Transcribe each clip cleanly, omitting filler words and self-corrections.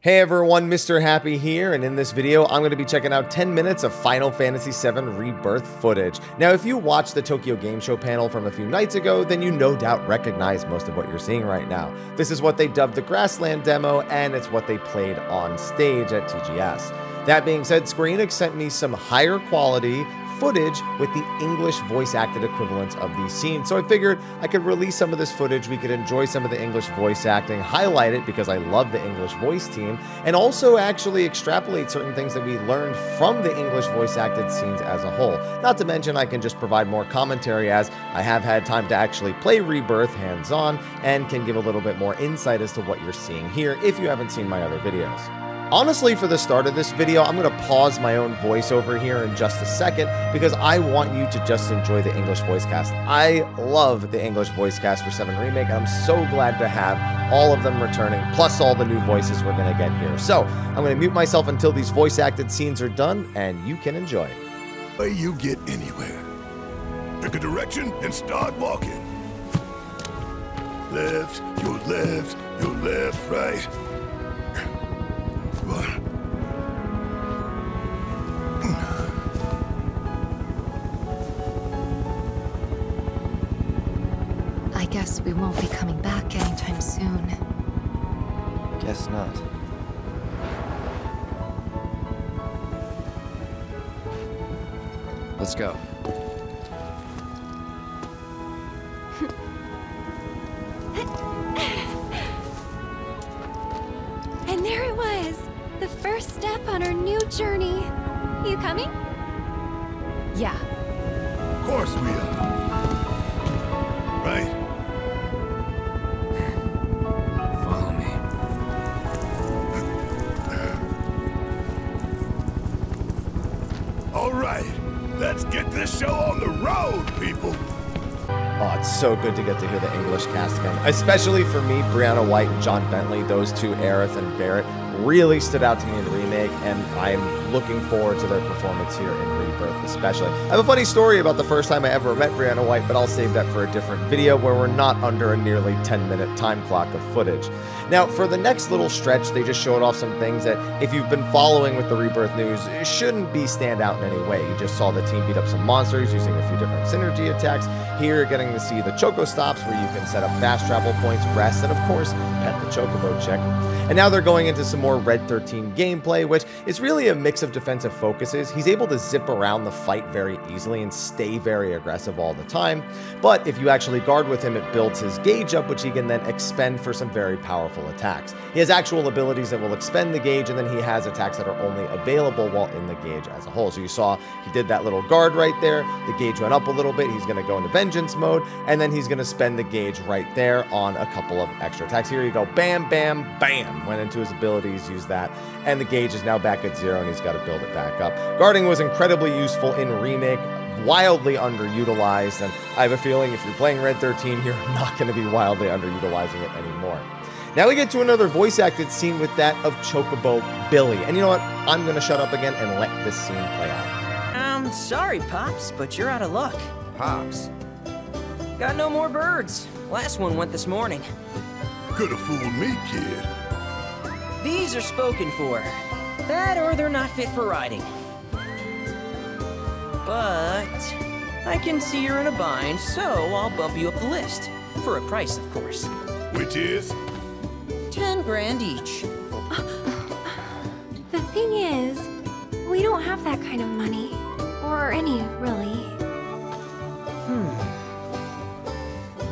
Hey everyone, Mr. Happy here, and in this video, I'm going to be checking out 10 minutes of Final Fantasy VII Rebirth footage. Now, if you watched the Tokyo Game Show panel from a few nights ago, then you no doubt recognize most of what you're seeing right now. This is what they dubbed the Grasslands demo, and it's what they played on stage at TGS. That being said, Square Enix sent me some higher quality footage with the English voice acted equivalents of these scenes. So I figured I could release some of this footage, we could enjoy some of the English voice acting, highlight it because I love the English voice team, and also actually extrapolate certain things that we learned from the English voice acted scenes as a whole. Not to mention I can just provide more commentary as I have had time to actually play Rebirth hands-on and can give a little bit more insight as to what you're seeing here if you haven't seen my other videos. Honestly, for the start of this video, I'm going to pause my own voiceover here in just a second because I want you to just enjoy the English voice cast. I love the English voice cast for 7 Remake, and I'm so glad to have all of them returning, plus all the new voices we're going to get here. So, I'm going to mute myself until these voice-acted scenes are done, and you can enjoy. Way you get anywhere. Pick a direction and start walking. Left, your left, right. I guess we won't be coming back anytime soon. Guess not. Let's go. And there it was! The first step on our new journey. You coming? Yeah. Of course we are. Right? Follow me. All right, let's get this show on the road, people. Oh, it's so good to get to hear the English cast again. Especially for me, Brianna White and John Bentley, those two, Aerith and Barrett, really stood out to me in Remake, and I'm looking forward to their performance here in Rebirth especially. I have a funny story about the first time I ever met Brianna White, but I'll save that for a different video where we're not under a nearly 10-minute time clock of footage. Now, for the next little stretch, they just showed off some things that, if you've been following with the Rebirth news, shouldn't be stand out in any way. You just saw the team beat up some monsters using a few different synergy attacks. Here, you're getting to see the Choco Stops, where you can set up fast travel points, rest, and of course, pet the Chocobo chick. And now they're going into some more Red 13 gameplay, which is really a mix of defensive focuses. He's able to zip around the fight very easily and stay very aggressive all the time. But if you actually guard with him, it builds his gauge up, which he can then expend for some very powerful attacks. He has actual abilities that will expend the gauge, and then he has attacks that are only available while in the gauge as a whole. So you saw he did that little guard right there. The gauge went up a little bit. He's going to go into vengeance mode, and then he's going to spend the gauge right there on a couple of extra attacks. Here you go. Bam, bam, bam. Went into his abilities, used that, and the gauge is now back at 0, and he's got to build it back up. Guarding was incredibly useful in Remake, wildly underutilized, and I have a feeling if you're playing Red 13, you're not going to be wildly underutilizing it anymore. Now we get to another voice-acted scene with that of Chocobo Billy. And you know what? I'm going to shut up again and let this scene play out. Sorry, Pops, but you're out of luck. Pops. Got no more birds. Last one went this morning. Could've fooled me, kid. These are spoken for. That or they're not fit for riding. But I can see you're in a bind, so I'll bump you up the list. For a price, of course. Which is? 10 grand each. The thing is, we don't have that kind of money. Or any, really.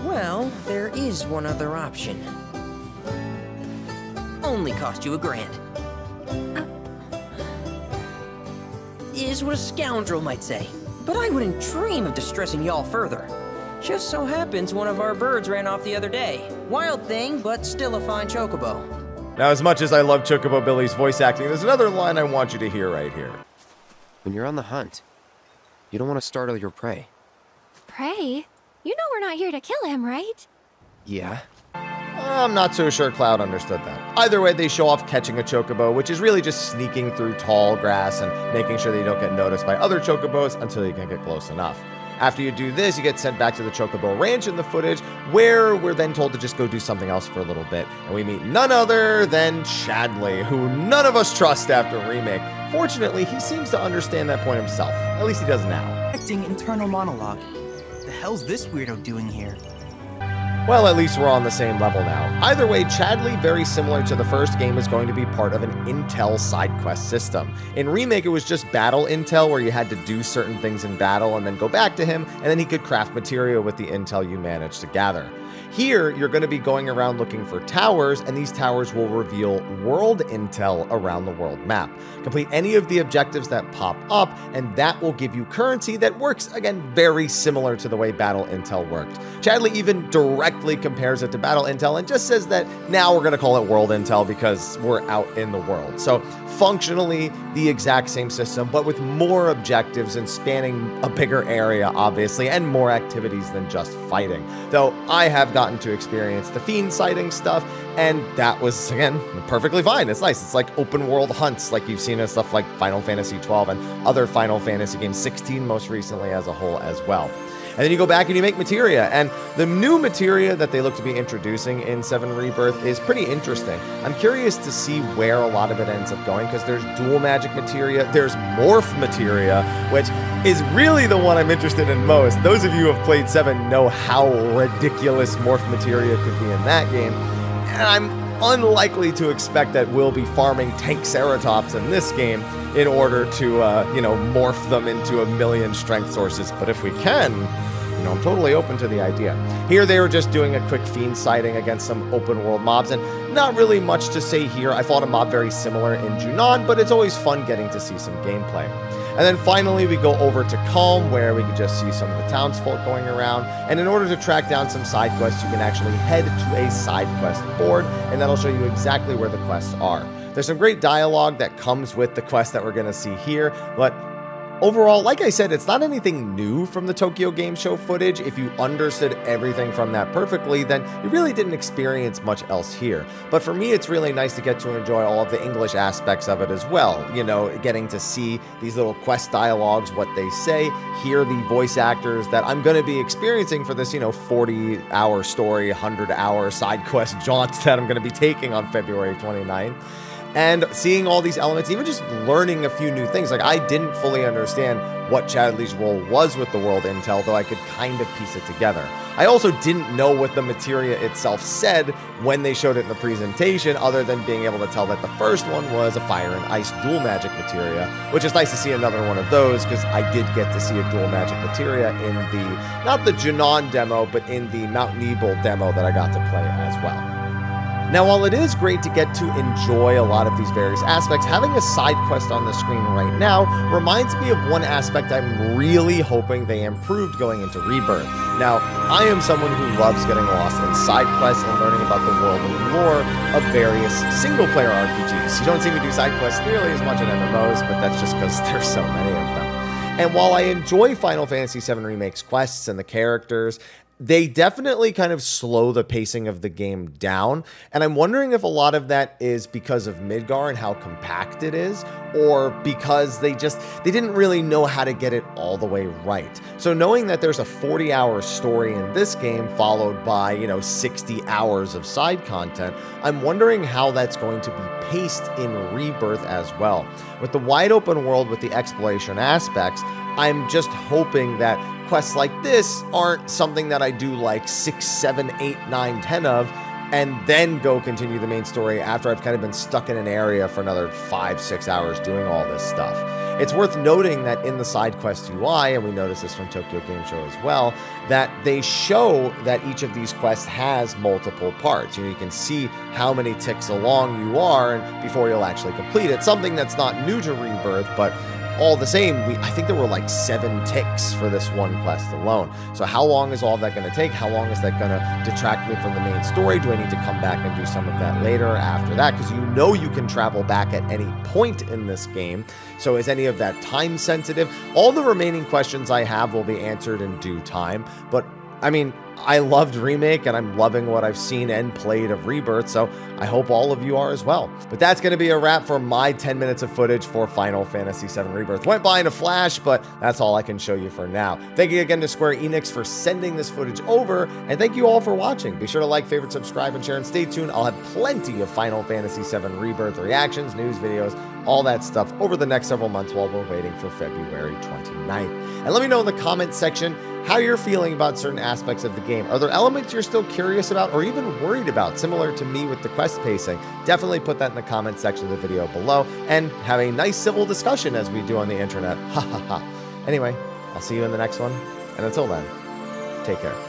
Well, there is one other option. Only cost you $1 grand. Is what a scoundrel might say. But I wouldn't dream of distressing y'all further. Just so happens one of our birds ran off the other day. Wild thing, but still a fine chocobo. Now, as much as I love Chocobo Billy's voice acting, there's another line I want you to hear right here. When you're on the hunt, you don't want to startle your prey. Prey? You know we're not here to kill him, right? Yeah? I'm not so sure Cloud understood that. Either way, they show off catching a Chocobo, which is really just sneaking through tall grass and making sure that you don't get noticed by other Chocobos until you can get close enough. After you do this, you get sent back to the Chocobo Ranch in the footage, where we're then told to just go do something else for a little bit. And we meet none other than Chadley, who none of us trust after Remake. Fortunately, he seems to understand that point himself. At least he does now. Acting internal monologue. The hell's this weirdo doing here? Well, at least we're on the same level now. Either way, Chadley, very similar to the first game, is going to be part of an intel side quest system. In Remake, it was just battle intel, where you had to do certain things in battle and then go back to him, and then he could craft material with the intel you managed to gather. Here, you're going to be going around looking for towers, and these towers will reveal world intel around the world map. Complete any of the objectives that pop up, and that will give you currency that works, again, very similar to the way battle intel worked. Chadley even directly compares it to battle intel and just says that now we're going to call it world intel because we're out in the world. So functionally the exact same system, but with more objectives and spanning a bigger area, obviously, and more activities than just fighting. Though I have gotten to experience the Fiend sighting stuff, and that was, again, perfectly fine. It's nice. It's like open world hunts like you've seen in stuff like Final Fantasy 12 and other Final Fantasy games, 16 most recently as a whole as well. And then you go back and you make materia, and the new materia that they look to be introducing in 7 Rebirth is pretty interesting. I'm curious to see where a lot of it ends up going, because there's dual magic materia, there's morph materia, which is really the one I'm interested in most. Those of you who have played 7 know how ridiculous morph materia could be in that game, and I'm unlikely to expect that we'll be farming tank Ceratops in this game in order to, morph them into a million strength sources. But if we can, I'm totally open to the idea. Here they were just doing a quick Fiend sighting against some open world mobs, and not really much to say here. I fought a mob very similar in Junon, but it's always fun getting to see some gameplay. And then finally we go over to Calm, where we can just see some of the townsfolk going around. And in order to track down some side quests, you can actually head to a side quest board, and that'll show you exactly where the quests are. There's some great dialogue that comes with the quest that we're going to see here, but overall, like I said, it's not anything new from the Tokyo Game Show footage. If you understood everything from that perfectly, then you really didn't experience much else here. But for me, it's really nice to get to enjoy all of the English aspects of it as well. Getting to see these little quest dialogues, what they say, hear the voice actors that I'm going to be experiencing for this, 40-hour story, 100-hour side quest jaunt that I'm going to be taking on February 29th. And seeing all these elements, even just learning a few new things. Like, I didn't fully understand what Chadley's role was with the world intel, though I could kind of piece it together. I also didn't know what the materia itself said when they showed it in the presentation, other than being able to tell that the first one was a fire and ice dual magic materia, which is nice to see another one of those, because I did get to see a dual magic materia in the, not the Junon demo, but in the Mount Nebel demo that I got to play as well. Now, while it is great to get to enjoy a lot of these various aspects, having a side quest on the screen right now reminds me of one aspect I'm really hoping they improved going into Rebirth. Now, I am someone who loves getting lost in side quests and learning about the world and lore of various single-player RPGs. You don't see me do side quests nearly as much in MMOs, but that's just because there's so many of them. And while I enjoy Final Fantasy VII Remake's quests and the characters, they definitely kind of slow the pacing of the game down, and I'm wondering if a lot of that is because of Midgar and how compact it is, or because they didn't really know how to get it all the way right. So knowing that there's a 40-hour story in this game followed by, 60 hours of side content, I'm wondering how that's going to be paced in Rebirth as well. With the wide open world with the exploration aspects, I'm just hoping that quests like this aren't something that I do like 6, 7, 8, 9, 10 of, and then go continue the main story after I've kind of been stuck in an area for another 5, 6 hours doing all this stuff. It's worth noting that in the side quest UI, and we noticed this from Tokyo Game Show as well, that they show that each of these quests has multiple parts. You can see how many ticks along you are before you'll actually complete it. Something that's not new to Rebirth, but all the same, I think there were like 7 ticks for this one quest alone. So how long is all of that going to take? How long is that going to detract me from the main story? Do I need to come back and do some of that later after that? Because you can travel back at any point in this game. So is any of that time sensitive? All the remaining questions I have will be answered in due time, but I mean, I loved Remake, and I'm loving what I've seen and played of Rebirth, so I hope all of you are as well. But that's going to be a wrap for my 10 minutes of footage for Final Fantasy VII Rebirth. Went by in a flash, but that's all I can show you for now. Thank you again to Square Enix for sending this footage over, and thank you all for watching. Be sure to like, favorite, subscribe, and share, and stay tuned. I'll have plenty of Final Fantasy VII Rebirth reactions, news videos, all that stuff over the next several months while we're waiting for February 29th. And let me know in the comment section how you're feeling about certain aspects of the game. Are there elements you're still curious about or even worried about, similar to me with the quest pacing? Definitely put that in the comment section of the video below and have a nice civil discussion as we do on the internet. Ha ha ha. Anyway, I'll see you in the next one, and until then, take care.